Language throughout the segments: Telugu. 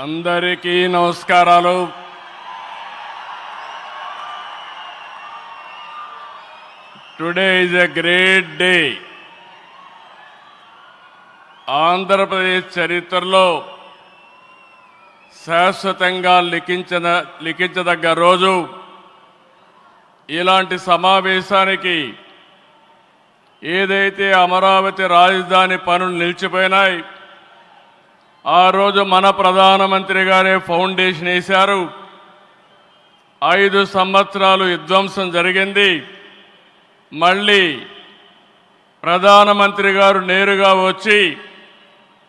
అందరికీ నమస్కారాలు. Today is a great day. Andhra Pradesh చరిత్రలో శాశ్వతంగా లిఖించదగ్గ రోజు. ఇలాంటి సమావేశానికి ఏదైతే అమరావతి రాజధాని పనులు నిలిచిపోయినాయి, ఆ రోజు మన ప్రధానమంత్రి గారే ఫౌండేషన్ వేశారు. 5 సంవత్సరాలు విధ్వంసం జరిగింది. మళ్ళీ ప్రధానమంత్రి గారు నేరుగా వచ్చి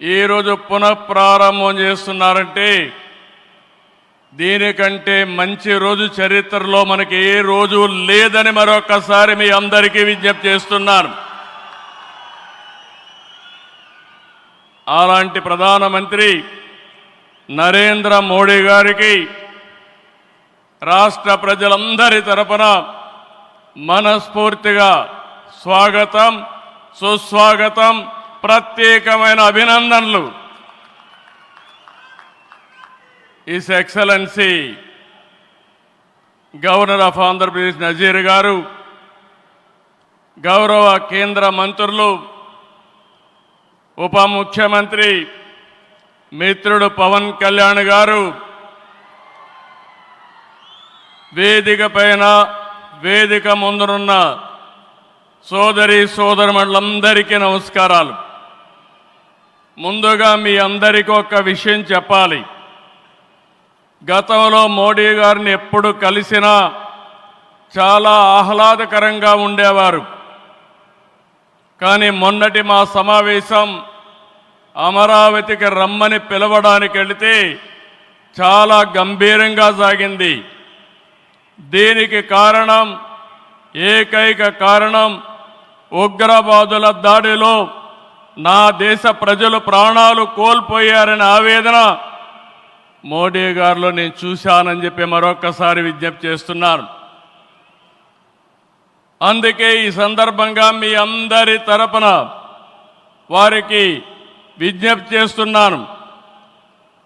ఈరోజు పునఃప్రారంభం చేస్తున్నారంటే దీనికంటే మంచి రోజు చరిత్రలో మనకి ఏ రోజు లేదని మరొకసారి మీ అందరికీ విజ్ఞప్తి చేస్తున్నాను. అలాంటి ప్రధానమంత్రి నరేంద్ర మోడీ గారికి రాష్ట్ర ప్రజలందరి తరపున మనస్ఫూర్తిగా స్వాగతం, సుస్వాగతం, ప్రత్యేకమైన అభినందనలు. His excellency governor of Andhra Pradesh Nazeer గారు, గౌరవ కేంద్ర మంత్రులు, ఉప ముఖ్యమంత్రి మిత్రుడు పవన్ కళ్యాణ్ గారు, వేదిక పైన వేదిక ముందునున్న సోదరి సోదరులందరికీ నమస్కారాలు. ముందుగా మీ అందరికీ ఒక విషయం చెప్పాలి. గతంలో మోడీ గారిని ఎప్పుడు కలిసినా చాలా ఆహ్లాదకరంగా ఉండేవారు. కానీ మొన్నటి మా సమావేశం అమరావతికి రమ్మని పిలవడానికి వెళితే చాలా గంభీరంగా సాగింది. దీనికి కారణం, ఏకైక కారణం, ఉగ్రవాదుల దాడిలో నా దేశ ప్రజలు ప్రాణాలు కోల్పోయారనే ఆవేదన మోడీ గారిలో నేను చూశానని చెప్పి మరొకసారి విజ్ఞప్తి చేస్తున్నాను. అందుకే ఈ సందర్భంగా మీ అందరి తరపున వారికి విజ్ఞప్తి చేస్తున్నాను.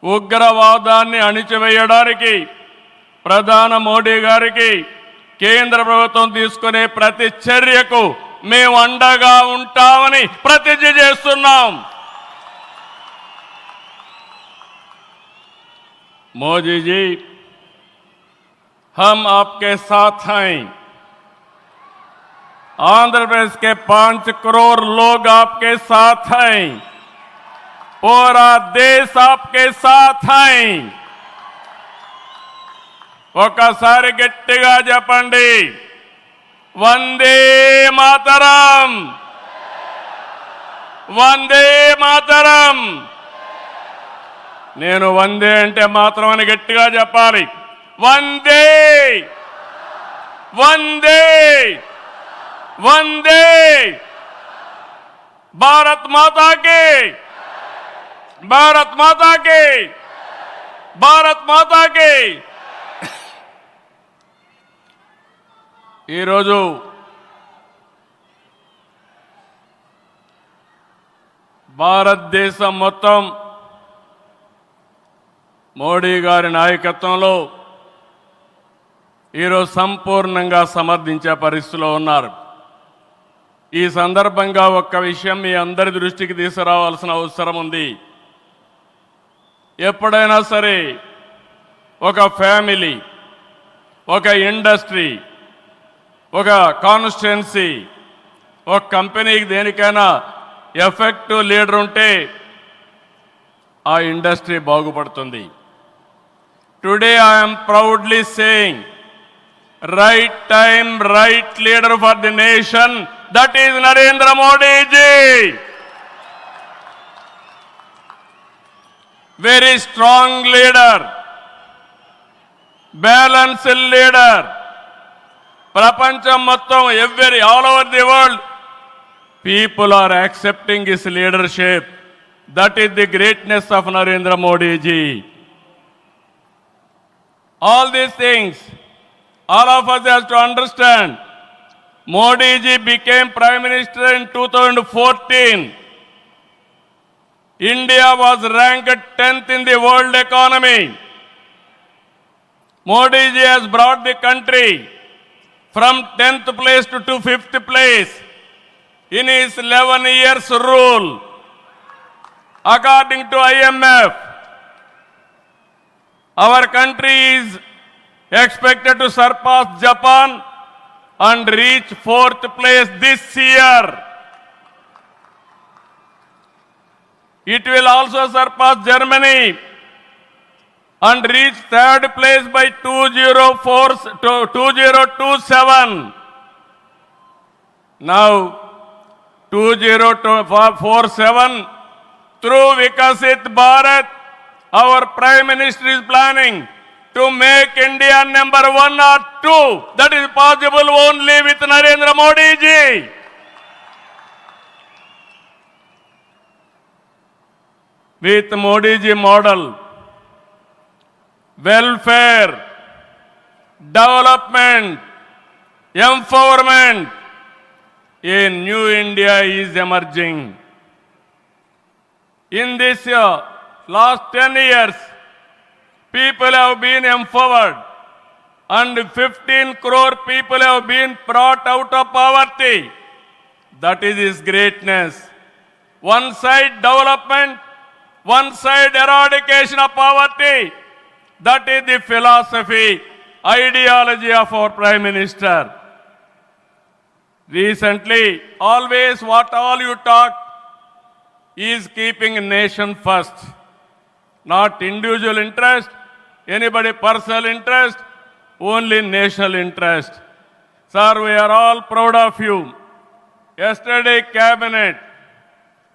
ఉగ్రవాదాన్ని అణిచివేయడానికి ప్రధాని మోడీ గారికి కేంద్ర ప్రభుత్వం తీసుకునే ప్రతి చర్యకు మేము అండగా ఉంటామని ప్రతిజ్ఞ చేస్తున్నాం. मोदी जी, हम आपके साथ हैं. आंध्र प्रदेश के 5 करोड़ लोग आपके साथ हैं. पूरा देश आपके साथ हैं. ఒకసారి గట్టిగా చెప్పండి, వందే మాతరం, వందే మాతరం. నేను వందే అంటే మాత్రం అని గట్టిగా చెప్పాలి. వందే, వందే, వందే. భారత్ మాతాకి, భారత్ మాతాకి, భారత్ మాతాకి. ఈరోజు భారతదేశం మొత్తం మోడీ గారి నాయకత్వంలో ఈరోజు సంపూర్ణంగా సమర్థించే పరిస్థితిలో ఉన్నారు. ఈ సందర్భంగా ఒక్క విషయం మీ అందరి దృష్టికి తీసుకురావాల్సిన అవసరం ఉంది. ఎప్పుడైనా సరే ఒక ఫ్యామిలీ, ఒక ఇండస్ట్రీ, ఒక కాన్స్టిట్యుయెన్సీ, ఒక కంపెనీకి దేనికైనా ఎఫెక్టివ్ లీడర్ ఉంటే ఆ ఇండస్ట్రీ బాగుపడుతుంది. Today I am proudly saying, right time, right leader for the nation, that is Narendra Modi ji. Very strong leader, balanced leader. Prapancham mottam, all over the world, people are accepting his leadership. That is the greatness of Narendra Modi ji. All these things, all of us have to understand. Modi ji became Prime Minister in 2014. India was ranked 10th in the world economy. Modi ji has brought the country from 10th place to 5th place in his 11 years rule. According to IMF, our country is expected to surpass Japan and reach 4th place this year. It will also surpass Germany and reach 3rd place by 2027. Now, 2047, through Vikasit Bharat, our Prime Minister is planning to make India number 1 or 2. That is possible only with Narendra Modi ji. With Modi ji model, welfare, development, empowerment, a new India is emerging. In this last 10 years, people have been empowered and 15 crore people have been brought out of poverty. That is his greatness. One side development, one side eradication of poverty. That is the philosophy, ideology of our Prime Minister. Recently, always what all you talk is keeping nation first, not individual interest, anybody personal interest, only national interest. Sir, we are all proud of you. Yesterday, cabinet,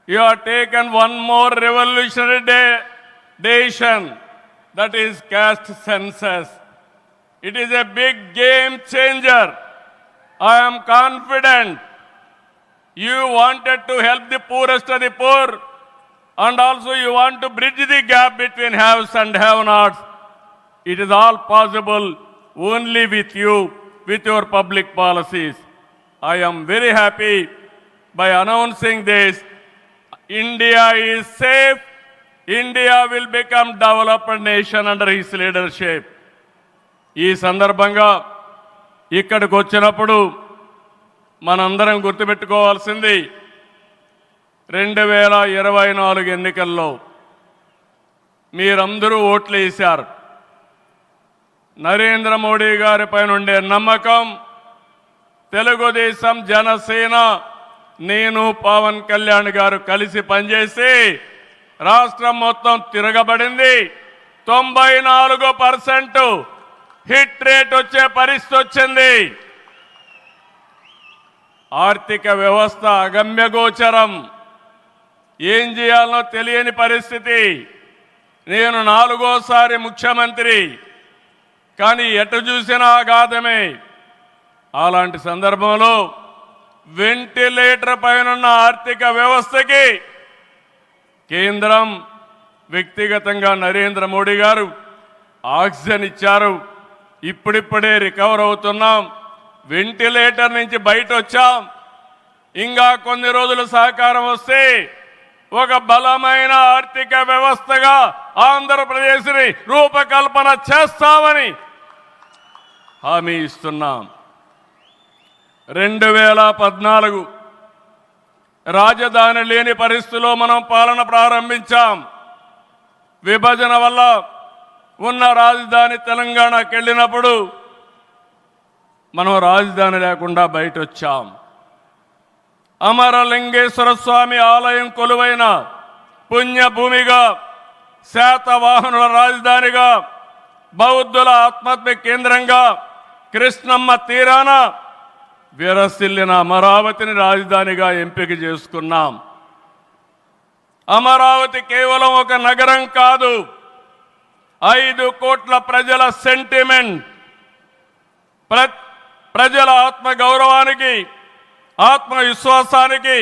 you have taken one more revolutionary decision, that is caste census. It is a big game changer. I am confident you wanted to help the poorest of the poor, and also you want to bridge the gap between haves and have-nots. It is all possible only with you, with your public policies. I am very happy by announcing this. India is safe. India will become developed nation under his leadership. ఈ సందర్భంగా ఇక్కడికి వచ్చినప్పుడు మనందరం గుర్తుపెట్టుకోవాల్సింది 2024 ఎన్నికల్లో మీరందరూ ఓట్లు వేశారు. నరేంద్ర మోడీ గారి పైన ఉండే నమ్మకం, తెలుగుదేశం, జనసేన, నేను, పవన్ కళ్యాణ్ గారు కలిసి పనిచేసి రాష్ట్రం మొత్తం తిరగబడింది. 94% హిట్ రేట్ వచ్చే పరిస్థితి వచ్చింది. ఆర్థిక వ్యవస్థ అగమ్యగోచరం, ఏం చేయాలనో తెలియని పరిస్థితి. నేను 4వ సారి ముఖ్యమంత్రి, కానీ ఎటు చూసినా ఆఘాతమే. అలాంటి సందర్భంలో వెంటిలేటర్ పైన ఆర్థిక వ్యవస్థకి కేంద్రం, వ్యక్తిగతంగా నరేంద్ర మోడీ గారు ఆక్సిజన్ ఇచ్చారు. ఇప్పుడిప్పుడే రికవర్ అవుతున్నాం, వెంటిలేటర్ నుంచి బయట వచ్చాం. ఇంకా కొన్ని రోజులు సహకారం వస్తే ఒక బలమైన ఆర్థిక వ్యవస్థగా ఆంధ్రప్రదేశ్ని రూపకల్పన చేస్తామని హామీ ఇస్తున్నాం. 2014 రాజధాని లేని పరిస్థితిలో మనం పాలన ప్రారంభించాం. విభజన వల్ల ఉన్న రాజధాని తెలంగాణకి వెళ్ళినప్పుడు మనం రాజధాని లేకుండా బయట వచ్చాం. అమరలింగేశ్వర స్వామి ఆలయం కొలువైన పుణ్యభూమిగా, శాతవాహనుల రాజధానిగా, బౌద్ధుల ఆత్మహత్య కేంద్రంగా, కృష్ణమ్మ తీరాన విరసిల్లిన అమరావతిని రాజధానిగా ఎంపిక చేసుకున్నాం. అమరావతి కేవలం ఒక నగరం కాదు, 5 కోట్ల ప్రజల సెంటిమెంట్. ప్రజల ఆత్మ గౌరవానికి, ఆత్మవిశ్వాసానికి,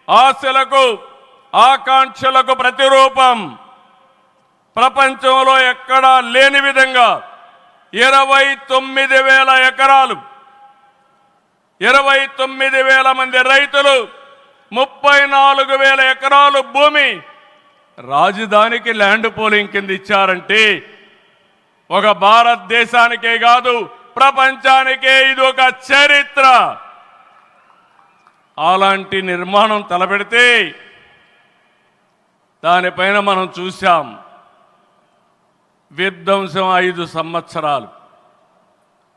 ఆశలకు, ఆకాంక్షలకు ప్రతిరూపం. ప్రపంచంలో ఎక్కడా లేని విధంగా 29,000 ఎకరాలు, 29,000 మంది రైతులు, 34,000 ఎకరాలు భూమి రాజధానికి ల్యాండ్ పోలింగ్ కింద ఇచ్చారంటే ఒక భారతదేశానికే కాదు ప్రపంచానికే ఇది ఒక చరిత్ర. అలాంటి నిర్మాణం తలపెడితే దానిపైన మనం చూశాం విధ్వంసం 5 సంవత్సరాలు.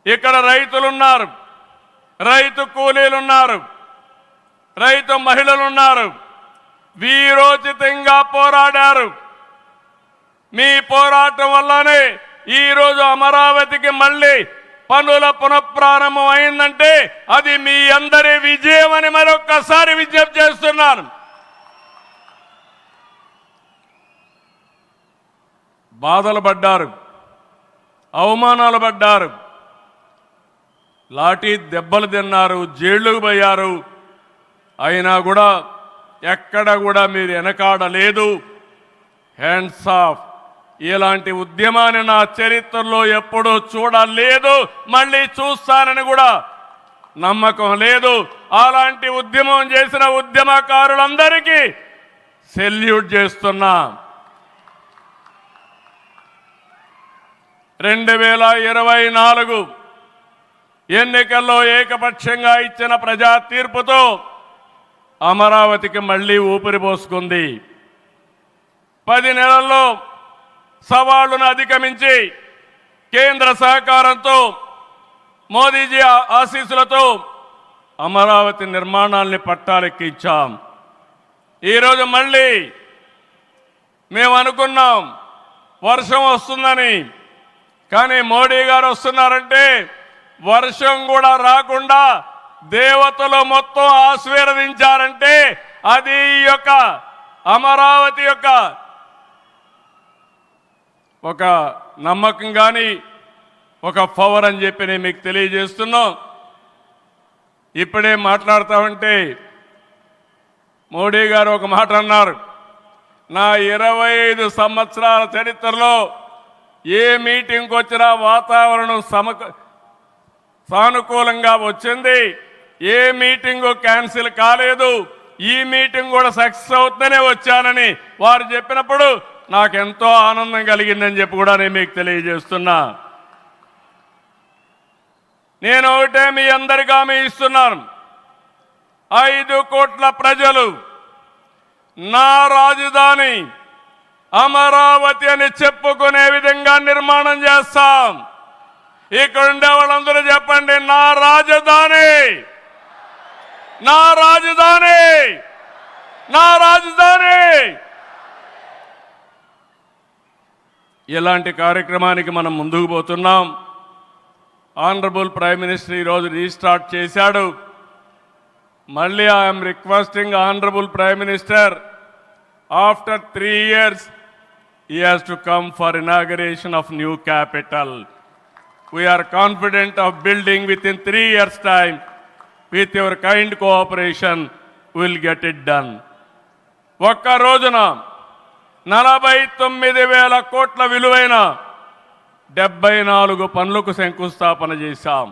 ఇక్కడ రైతులున్నారు, రైతు కూలీలున్నారు, రైతు మహిళలున్నారు, వీరోచితంగా పోరాడారు. మీ పోరాటం వల్లనే ఈరోజు అమరావతికి మళ్ళీ పనుల పునఃప్రారంభం అయిందంటే అది మీ అందరి విజయం అని మరొక్కసారి విజ్ఞప్తి చేస్తున్నాను. బాధలు పడ్డారు, అవమానాలు పడ్డారు, లాఠీ దెబ్బలు తిన్నారు, జైళ్లకు పోయారు. అయినా కూడా ఎక్కడ కూడా మీరు వెనకాడలేదు. Hands of. ఇలాంటి ఉద్యమాన్ని నా చరిత్రలో ఎప్పుడూ చూడలేదు, మళ్ళీ చూస్తానని కూడా నమ్మకం లేదు. అలాంటి ఉద్యమం చేసిన ఉద్యమకారులందరికీ సెల్యూట్ చేస్తున్నా. 2024 ఎన్నికల్లో ఏకపక్షంగా ఇచ్చిన ప్రజా తీర్పుతో అమరావతికి మళ్ళీ ఊపిరి పోసుకుంది. 10 నెలల్లో సవాళ్లను అధిగమించి కేంద్ర సహకారంతో మోదీజీ ఆశీస్సులతో అమరావతి నిర్మాణాల్ని పట్టాలెక్కించాం. ఈరోజు మళ్ళీ మేము అనుకున్నాం వర్షం వస్తుందని, కానీ మోడీ గారు వస్తున్నారంటే వర్షం కూడా రాకుండా దేవతలు మొత్తం ఆశీర్వదించారంటే అది ఈ యొక్క అమరావతి యొక్క ఒక నమ్మకం కానీ ఒక పవర్ అని చెప్పి నేను మీకు తెలియజేస్తున్నాం. ఇప్పుడే మాట్లాడుతామంటే మోడీ గారు ఒక మాట అన్నారు, నా 25 సంవత్సరాల చరిత్రలో ఏ మీటింగ్కి వచ్చినా వాతావరణం సానుకూలంగా వచ్చింది, ఏ మీటింగు క్యాన్సిల్ కాలేదు, ఈ మీటింగ్ కూడా సక్సెస్ అవుతుందనే వచ్చానని వారు చెప్పినప్పుడు నాకెంతో ఆనందం కలిగిందని చెప్పి కూడా నేను మీకు తెలియజేస్తున్నా. నేను ఒకటే మీ అందరికీ హామీ ఇస్తున్నాను, 5 కోట్ల ప్రజలు నా రాజధాని అమరావతి అని చెప్పుకునే విధంగా నిర్మాణం చేస్తాం. ఇక్కడ ఉండే వాళ్ళందరూ చెప్పండి, నా రాజధాని, నా రాజధాని, నా రాజధాని. ఇలాంటి కార్యక్రమానికి మనం ముందుకు పోతున్నాం. ఆనరబుల్ ప్రైమ్ మినిస్టర్ ఈరోజు రీస్టార్ట్ చేశాడు. మళ్ళీ I'm requesting honourable prime minister, after 3 years he has to come for inauguration of new capital. We are confident of building within 3 years time. With your kind cooperation we will get it done. ఒక్క రోజున 49,000 కోట్ల విలువైన 74 పనులకు శంకుస్థాపన చేశాం.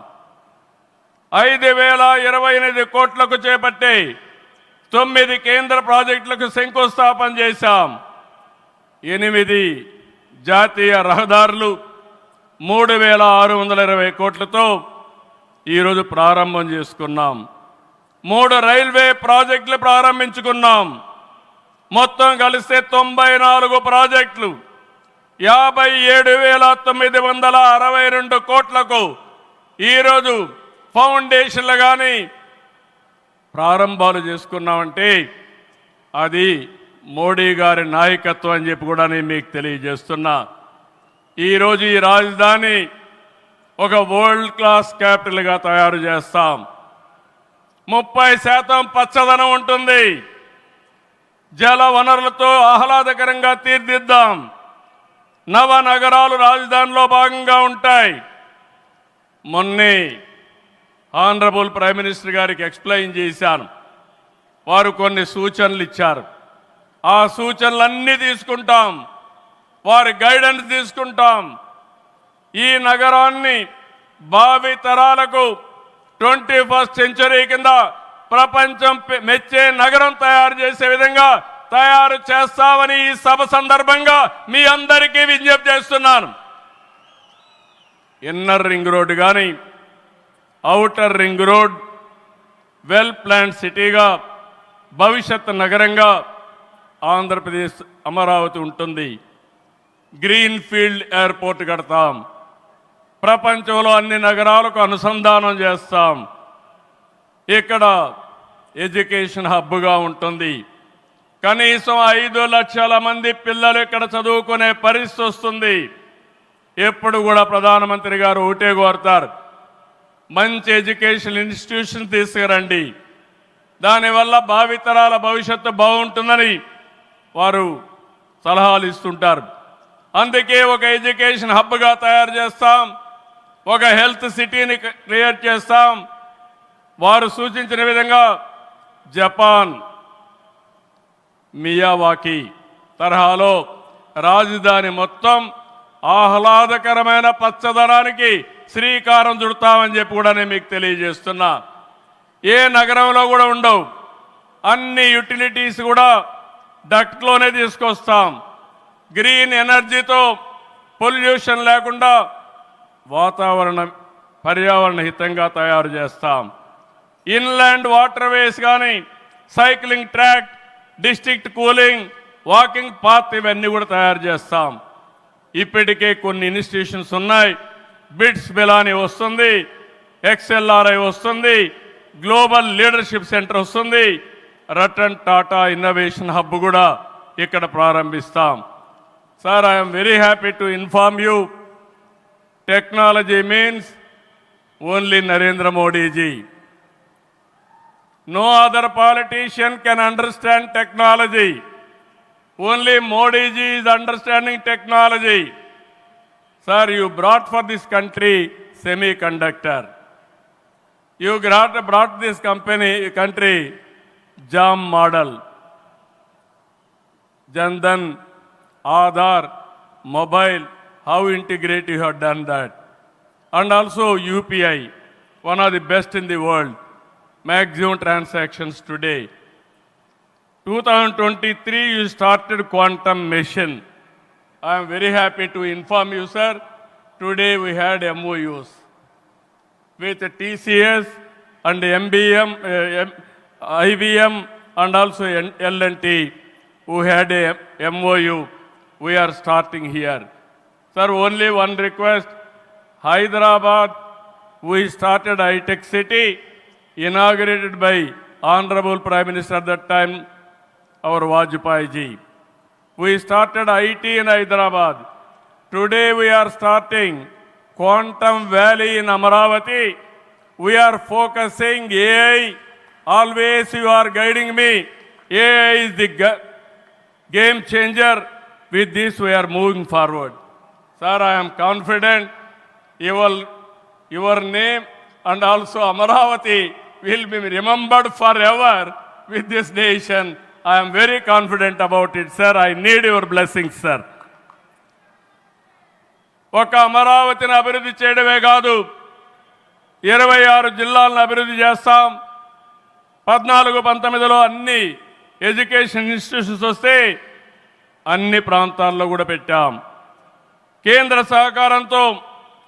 5,028 కోట్లకు చేపట్టి 9 కేంద్ర ప్రాజెక్టులకు శంకుస్థాపన చేశాం. 8 జాతీయ రహదారులు 3,620 కోట్లతో ఈరోజు ప్రారంభం చేసుకున్నాం. 3 రైల్వే ప్రాజెక్టులు ప్రారంభించుకున్నాం. మొత్తం కలిస్తే 94 ప్రాజెక్టులు 57,962 కోట్లకు ఈరోజు ఫౌండేషన్లు కానీ ప్రారంభాలు చేసుకున్నామంటే అది మోడీ గారి నాయకత్వం అని చెప్పి కూడా నేను మీకు తెలియజేస్తున్నా. ఈరోజు ఈ రాజధాని ఒక వరల్డ్ క్లాస్ క్యాపిటల్గా తయారు చేస్తాం. 30% పచ్చదనం ఉంటుంది. జల వనరులతో ఆహ్లాదకరంగా తీర్చిదిద్దాం. నవనగరాలు రాజధానిలో భాగంగా ఉంటాయి. మొన్నే ఆనరబుల్ ప్రైమ్ మినిస్టర్ గారికి ఎక్స్ప్లెయిన్ చేశాను. వారు కొన్ని సూచనలు ఇచ్చారు. ఆ సూచనలన్నీ తీసుకుంటాం, వారి గైడెన్స్ తీసుకుంటాం. ఈ నగరాన్ని భావి తరాలకు 21st సెంచరీ కింద ప్రపంచం మెచ్చే నగరం తయారు చేసే విధంగా తయారు చేస్తామని ఈ సభ సందర్భంగా మీ అందరికీ విజ్ఞప్తి చేస్తున్నాను. ఇన్నర్ రింగ్ రోడ్ కానీ outer ring road well plan సిటీగా భవిష్యత్ నగరంగా ఆంధ్రప్రదేశ్ అమరావతి ఉంటుంది. గ్రీన్ ఫీల్డ్ ఎయిర్పోర్ట్ కడతాం. ప్రపంచంలో అన్ని నగరాలకు అనుసంధానం చేస్తాం. ఇక్కడ ఎడ్యుకేషన్ హబ్గా ఉంటుంది. కనీసం 5 లక్షల మంది పిల్లలు ఇక్కడ చదువుకునే పరిస్థితి వస్తుంది. ఎప్పుడు కూడా ప్రధానమంత్రి గారు ఒకటే కోరుతారు, మంచి ఎడ్యుకేషన్ ఇన్స్టిట్యూషన్ తీసుకురండి, దానివల్ల భావితరాల భవిష్యత్తు బాగుంటుందని వారు సలహాలు ఇస్తుంటారు. అందుకే ఒక ఎడ్యుకేషన్ హబ్గా తయారు చేస్తాం, ఒక హెల్త్ సిటీని క్రియేట్ చేస్తాం. వారు సూచించిన విధంగా జపాన్ మియావాకి తరహాలో రాజధాని మొత్తం ఆహ్లాదకరమైన పచ్చదనానికి శ్రీకారం చుడతామని చెప్పి కూడా నేను మీకు తెలియజేస్తున్నా. ఏ నగరంలో కూడా ఉండవు, అన్ని యుటిలిటీస్ కూడా డక్ట్లోనే తీసుకొస్తాం. గ్రీన్ ఎనర్జీతో పొల్యూషన్ లేకుండా పర్యావరణ హితంగా తయారు చేస్తాం. ఇన్లాండ్ వాటర్ వేస్ కానీ cycling track, district cooling, walking path ఇవన్నీ కూడా తయారు చేస్తాం. ఇప్పటికే కొన్ని ఇన్స్టిట్యూషన్స్ ఉన్నాయి. బిట్స్ బిలాని వస్తుంది, XLRI వస్తుంది, గ్లోబల్ లీడర్షిప్ సెంటర్ వస్తుంది, రతన్ టాటా ఇన్నోవేషన్ హబ్ కూడా ఇక్కడ ప్రారంభిస్తాం. Sir, I'm very happy to inform you, technology means only Narendra Modiji. No other politician can understand technology. Only Modi ji is understanding technology. Sir, you brought for this country semiconductor. You brought this country JAM model. Jandan, Aadhaar, mobile, how integrate you have done that. And also UPI, one of the best in the world. Maximum transactions today. 2023 you started quantum mission. I am very happy to inform you, sir. Today we had MOUs with TCS and MBM, IBM and also L&T who had a MOU. We are starting here. Sir, only one request. Hyderabad, we started high-tech city, inaugurated by Honorable Prime Minister at that time, our Vajpayee ji. We started IT in Hyderabad. Today we are starting Quantum Valley in Amaravati. We are focusing AI. Always you are guiding me. AI is the game changer. With this we are moving forward. Sir, I am confident your name and also Amaravati will be remembered forever with this nation. I am very confident about it, sir. I need your blessings, sir. ఒక అమరావతిని అభివృద్ధి చేయడమే కాదు, 26 జిల్లాలను అభివృద్ధి చేస్తాం. 14-19లో అన్ని ఎడ్యుకేషన్ ఇన్స్టిట్యూషన్స్ వస్తే అన్ని ప్రాంతాల్లో కూడా పెట్టాం. కేంద్ర సహకారంతో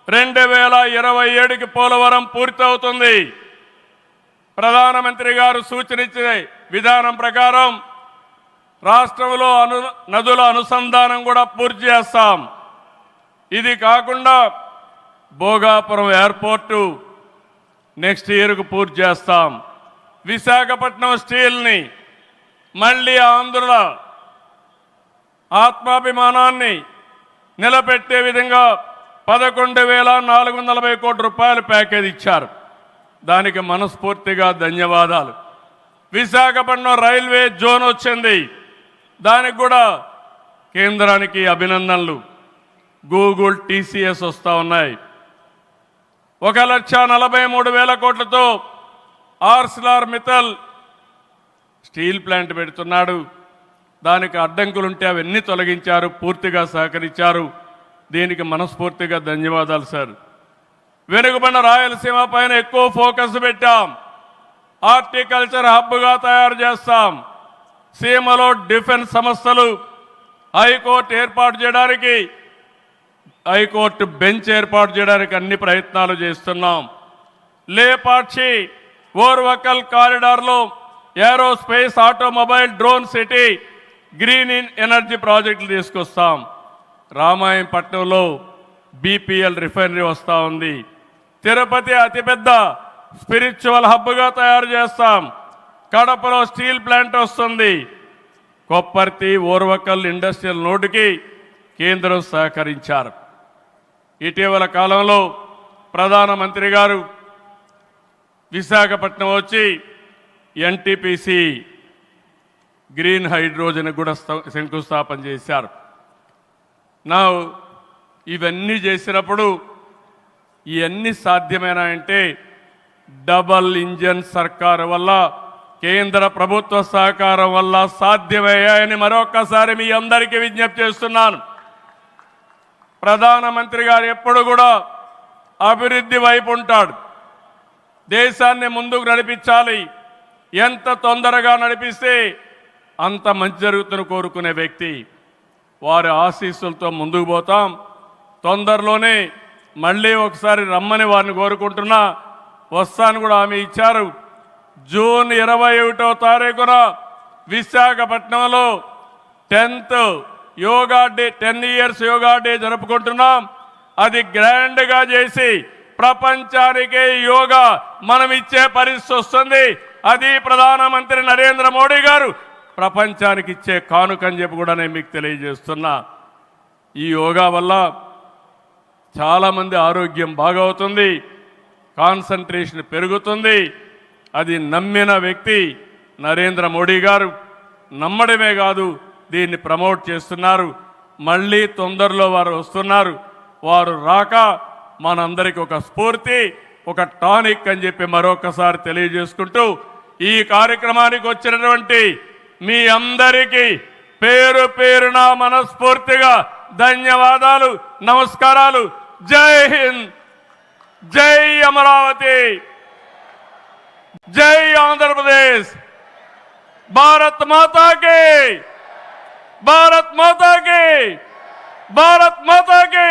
2027కి పోలవరం పూర్తవుతుంది. ప్రధానమంత్రి గారు సూచనిచ్చే విధానం ప్రకారం రాష్ట్రంలో నదుల అనుసంధానం కూడా పూర్తి చేస్తాం. ఇది కాకుండా భోగాపురం ఎయిర్పోర్టు నెక్స్ట్ ఇయర్కు పూర్తి చేస్తాం. విశాఖపట్నం స్టీల్ని మళ్ళీ ఆంధ్రుల ఆత్మాభిమానాన్ని నిలబెట్టే విధంగా 11,440 కోట్ల రూపాయల ప్యాకేజ్ ఇచ్చారు. దానికి మనస్ఫూర్తిగా ధన్యవాదాలు. విశాఖపట్నం రైల్వే జోన్ వచ్చింది, దానికి కూడా కేంద్రానికి అభినందనలు. గూగుల్, TCS వస్తూ ఉన్నాయి. 1,43,000 కోట్లతో ఆర్సిలార్ మిత్తల్ స్టీల్ ప్లాంట్ పెడుతున్నాడు. దానికి అడ్డంకులుంటే అవన్నీ తొలగించారు, పూర్తిగా సహకరించారు. దీనికి మనస్ఫూర్తిగా ధన్యవాదాలు సార్. వెనుకబడిన రాయలసీమ పైన ఎక్కువ ఫోకస్ పెట్టాం. హార్టికల్చర్ హబ్గా తయారు చేస్తాం. సీమలో డిఫెన్స్ సంస్థలు, హైకోర్టు ఏర్పాటు చేయడానికి, హైకోర్టు బెంచ్ ఏర్పాటు చేయడానికి అన్ని ప్రయత్నాలు చేస్తున్నాం. లేపాక్షి ఓర్వకల్ కారిడార్లో aerospace, automobile, drone city, green energy ప్రాజెక్టులు తీసుకొస్తాం. రామాయంపట్నంలో బీపీఎల్ రిఫైనరీ వస్తూ ఉంది. తిరుపతి అతిపెద్ద స్పిరిచువల్ హబ్గా తయారు చేస్తాం. కడపలో స్టీల్ ప్లాంట్ వస్తుంది. కొప్పర్తి, ఓర్వకల్ ఇండస్ట్రియల్ నోటుకి కేంద్రం సహకరించారు. ఇటీవల కాలంలో ప్రధానమంత్రి గారు విశాఖపట్నం వచ్చి ఎన్టీపీసీ గ్రీన్ హైడ్రోజన్ కూడా శంకుస్థాపన చేశారు. నా ఇవన్నీ చేసినప్పుడు ఇవన్నీ సాధ్యమేనా అంటే డబల్ ఇంజన్ సర్కారు వల్ల, కేంద్ర ప్రభుత్వ సహకారం వల్ల సాధ్యమయ్యాయని మరొకసారి మీ అందరికీ విజ్ఞప్తి చేస్తున్నాను. ప్రధానమంత్రి గారు ఎప్పుడు కూడా అభివృద్ధి వైపు ఉంటాడు. దేశాన్ని ముందుకు నడిపించాలి. ఎంత తొందరగా నడిపిస్తే అంత మంచి జరుగుతున్న కోరుకునే వ్యక్తి. వారి ఆశీస్సులతో ముందుకు పోతాం. తొందరలోనే మళ్ళీ ఒకసారి రమ్మని వారిని కోరుకుంటున్నా. వస్తాను కూడా హామీ ఇచ్చారు. జూన్ 21వ తారీఖున విశాఖపట్నంలో 10th yoga day, 10 years yoga day జరుపుకుంటున్నాం. అది గ్రాండ్గా చేసి ప్రపంచానికే యోగా మనం ఇచ్చే పరిస్థితి వస్తుంది. అది ప్రధానమంత్రి నరేంద్ర మోడీ గారు ప్రపంచానికి ఇచ్చే కానుకని చెప్పి కూడా నేను మీకు తెలియజేస్తున్నా. ఈ యోగా వల్ల చాలామంది ఆరోగ్యం బాగవుతుంది, కాన్సంట్రేషన్ పెరుగుతుంది. అది నమ్మిన వ్యక్తి నరేంద్ర మోడీ గారు. నమ్మడమే కాదు, దీన్ని ప్రమోట్ చేస్తున్నారు. మళ్ళీ తొందరలో వారు వస్తున్నారు. వారు రాక మనందరికీ ఒక స్ఫూర్తి, ఒక టానిక్ అని చెప్పి మరొకసారి తెలియజేసుకుంటూ ఈ కార్యక్రమానికి వచ్చినటువంటి మీ అందరికీ పేరు పేరున మనస్ఫూర్తిగా ధన్యవాదాలు, నమస్కారాలు. జై హింద్, జై అమరావతి, జై ఆంధ్రప్రదేశ్. భారత్ మాతా కి, భారత్ మాతా కి, భారత్ మాతా కి.